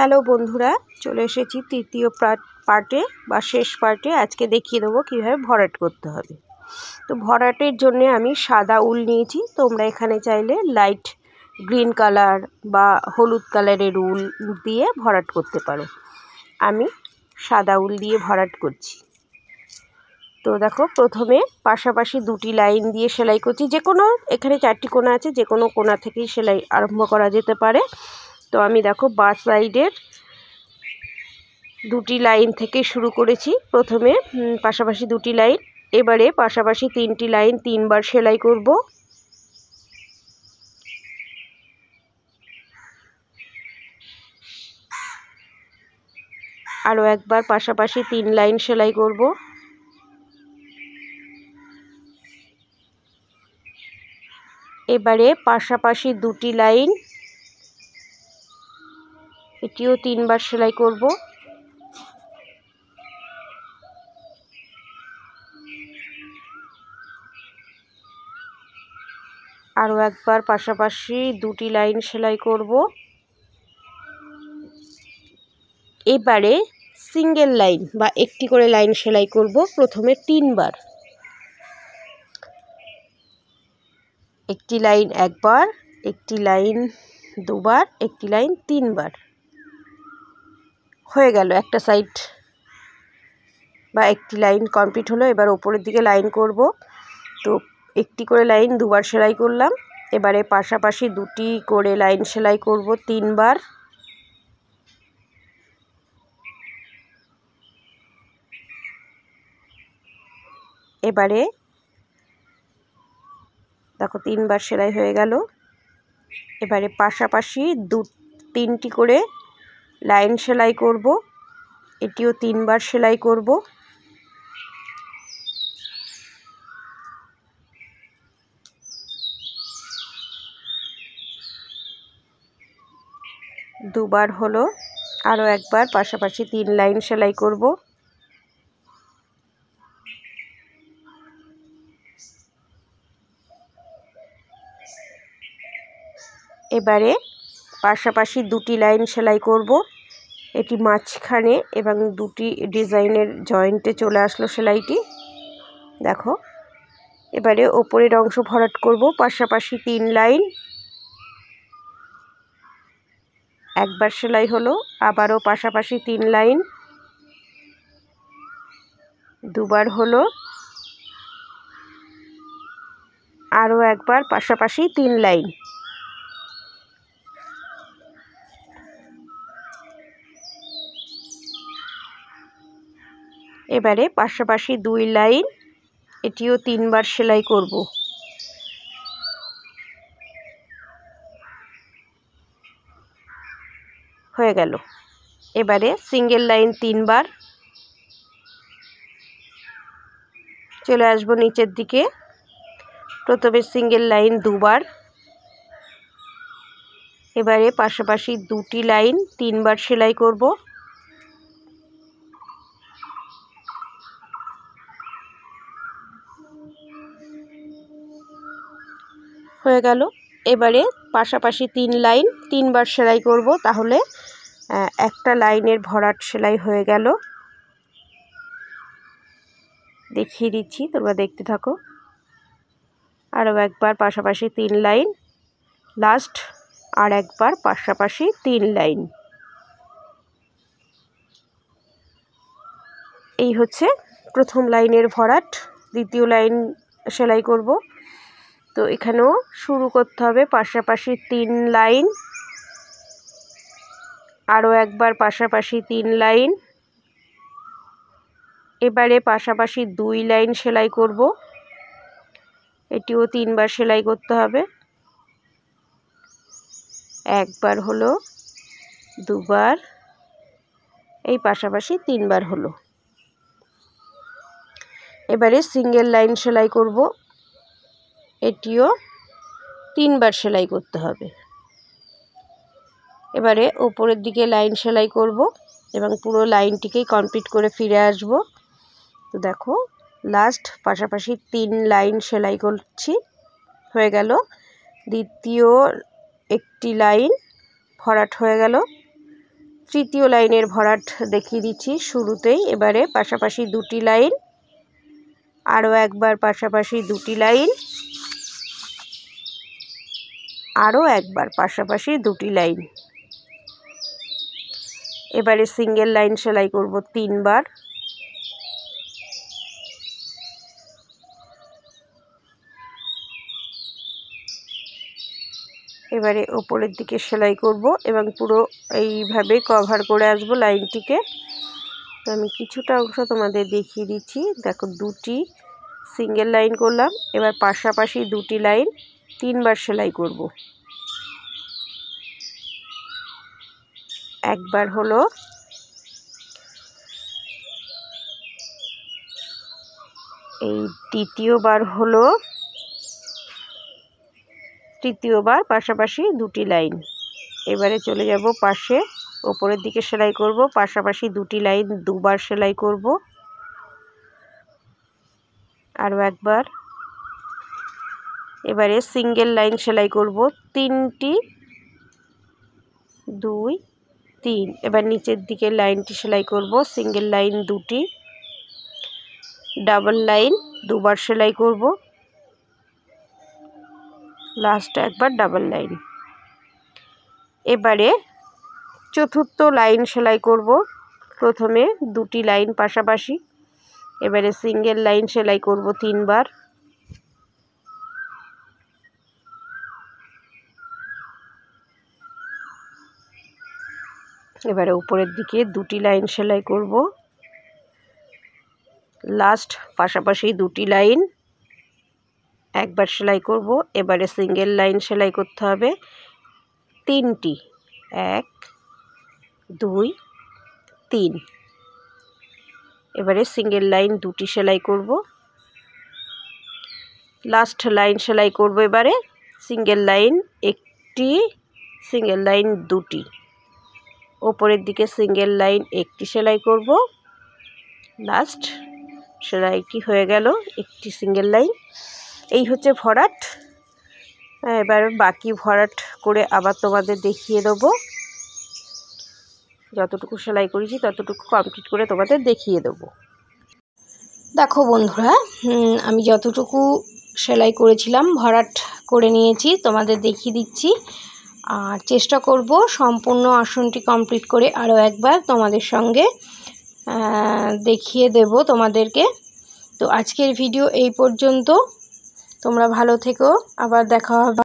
Hello বন্ধুরা, চলে এসেছি তৃতীয় পার্টে বা শেষ পার্টে। আজকে দেখিয়ে দেবো কীভাবে ভরাট করতে হবে। তো ভরাটের জন্য আমি সাদা উল নিয়েছি। তোমরা এখানে চাইলে লাইট গ্রিন কালার বা হলুদ কালারের উল দিয়ে ভরাট করতে পারো। আমি সাদা উল দিয়ে ভরাট করছি। তো দেখো, প্রথমে পাশাপাশি দুটি লাইন দিয়ে সেলাই করছি। যে কোনো, এখানে 4টি কোণা আছে, যে কোনো কোণা থেকেই সেলাই আরম্ভ করা যেতে পারে। তো আমি দেখো বাঁ সাইডের দুটি লাইন থেকে শুরু করেছি। প্রথমে পাশাপাশি দুটি লাইন, এবারে পাশাপাশি 3টি লাইন 3বার সেলাই করব। আরও একবার পাশাপাশি 3 লাইন সেলাই করব। এবারে পাশাপাশি দুটি লাইন, এটিও 3বার সেলাই করব। আরও একবার পাশাপাশি দুটি লাইন সেলাই করব। এবারে সিঙ্গেল লাইন বা একটি করে লাইন সেলাই করব। প্রথমে 3বার, একটি লাইন একবার, একটি লাইন দুবার, একটি লাইন 3বার। হয়ে গেল, একটা সাইড বা একটি লাইন কমপ্লিট হলো। এবার ওপরের দিকে লাইন করব। তো একটি করে লাইন 2বার সেলাই করলাম। এবারে পাশাপাশি দুটি করে লাইন সেলাই করব 3বার। এবারে দেখো 3বার সেলাই হয়ে গেল। এবারে পাশাপাশি 3টি করে লাইন সেলাই করব। এটিও 3বার সেলাই করব। দুবার হলো। আরও একবার পাশাপাশি 3 লাইন সেলাই করব। এবারে পাশাপাশি দুটি লাইন সেলাই করব। এটি মাঝখানে এবং দুটি ডিজাইনের জয়েন্টে চলে আসলো সেলাইটি, দেখো। এবারে ওপরের অংশ ভরাট করব। পাশাপাশি 3 লাইন, একবার সেলাই হলো। আবারও পাশাপাশি 3 লাইন, দুবার হলো। আরও একবার পাশাপাশি 3 লাইন। এবারে পাশাপাশি 2 লাইন, এটিও 3বার সেলাই করব। হয়ে গেল। এবারে সিঙ্গেল লাইন 3বার, চলে আসবো নিচের দিকে। প্রথমে সিঙ্গেল লাইন 2বার, এবারে পাশাপাশি দুটি লাইন 3বার সেলাই করব। হয়ে গেল। এবারে পাশাপাশি 3 লাইন 3বার সেলাই করব। তাহলে একটা লাইনের ভরাট সেলাই হয়ে গেল। দেখিয়ে দিচ্ছি, তোমরা দেখতে থাকো। আরও একবার পাশাপাশি 3 লাইন, লাস্ট আর একবার পাশাপাশি 3 লাইন। এই হচ্ছে প্রথম লাইনের ভরাট। দ্বিতীয় লাইন সেলাই করব। তো এখানেও শুরু করতে হবে পাশাপাশি 3 লাইন, আরও একবার পাশাপাশি 3 লাইন। এবারে পাশাপাশি 2 লাইন সেলাই করব। এটিও 3বার সেলাই করতে হবে। একবার হলো, দুবার, এই পাশাপাশি 3বার হলো। এবারে সিঙ্গেল লাইন সেলাই করব। এটিও 3বার সেলাই করতে হবে। এবারে ওপরের দিকে লাইন সেলাই করব এবং পুরো লাইনটিকেই কমপ্লিট করে ফিরে আসব। তো দেখো, লাস্ট পাশাপাশি 3 লাইন সেলাই করছি। হয়ে গেল। দ্বিতীয় একটি লাইন ভরাট হয়ে গেল। তৃতীয় লাইনের ভরাট দেখিয়ে দিচ্ছি শুরুতেই। এবারে পাশাপাশি দুটি লাইন, আরও একবার পাশাপাশি দুটি লাইন, আরও একবার পাশাপাশি দুটি লাইন। এবারে সিঙ্গেল লাইন সেলাই করব 3 বার। এবারে ওপরের দিকে সেলাই করব এবং পুরো এইভাবে কভার করে আসবো লাইনটিকে। তো আমি কিছুটা অংশ তোমাদের দেখিয়ে দিচ্ছি। দেখো, দুটি সিঙ্গেল লাইন করলাম, এবার পাশাপাশি দুটি লাইন 3 বার সেলাই করব। একবার হলো, এই দ্বিতীয়বার হলো, তৃতীয়বার পাশাপাশি দুটি লাইন। এবারে চলে যাব পাশে, ওপরের দিকে সেলাই করব, পাশাপাশি দুটি লাইন 2 বার সেলাই করব। আরও একবার। এবারে সিঙ্গেল লাইন সেলাই করব 3টি, 2 3। এবার নিচের দিকে লাইনটি সেলাই করব, সিঙ্গেল লাইন 2টি, ডাবল লাইন 2 বার সেলাই করব, লাস্ট একবার ডাবল লাইন। এবারে চতুর্থ লাইন সেলাই করব। প্রথমে দুটি লাইন পাশাপাশি, এবারে সিঙ্গেল লাইন সেলাই করব 3 বার। এবারে উপরের দিকে দুটি লাইন সেলাই করব, লাস্ট পাশাপাশি দুটি লাইন একবার সেলাই করব। এবারে সিঙ্গেল লাইন সেলাই করতে হবে 3টি, 1 2 3। এবারে সিঙ্গেল লাইন 2টি সেলাই করব, লাস্ট লাইন সেলাই করব। এবারে সিঙ্গেল লাইন 1টি, সিঙ্গেল লাইন 2টি, ওপরের দিকে সিঙ্গেল লাইন 1টি সেলাই করব, লাস্ট সেলাইটি হয়ে গেল 1টি সিঙ্গেল লাইন। এই হচ্ছে ভরাট। এবার বাকি ভরাট করে আবার তোমাদের দেখিয়ে দেবো। যতটুকু সেলাই করেছি ততটুকু কমপ্লিট করে তোমাদের দেখিয়ে দেবো। দেখো বন্ধুরা, আমি যতটুকু সেলাই করেছিলাম ভরাট করে নিয়েছি, তোমাদের দেখিয়ে দিচ্ছি। আর চেষ্টা করব সম্পূর্ণ আসনটি কমপ্লিট করে আরও একবার তোমাদের সঙ্গে দেখিয়ে দেব তোমাদেরকে। তো আজকের ভিডিও এই পর্যন্ত। তোমরা ভালো থেকো, আবার দেখা হবে।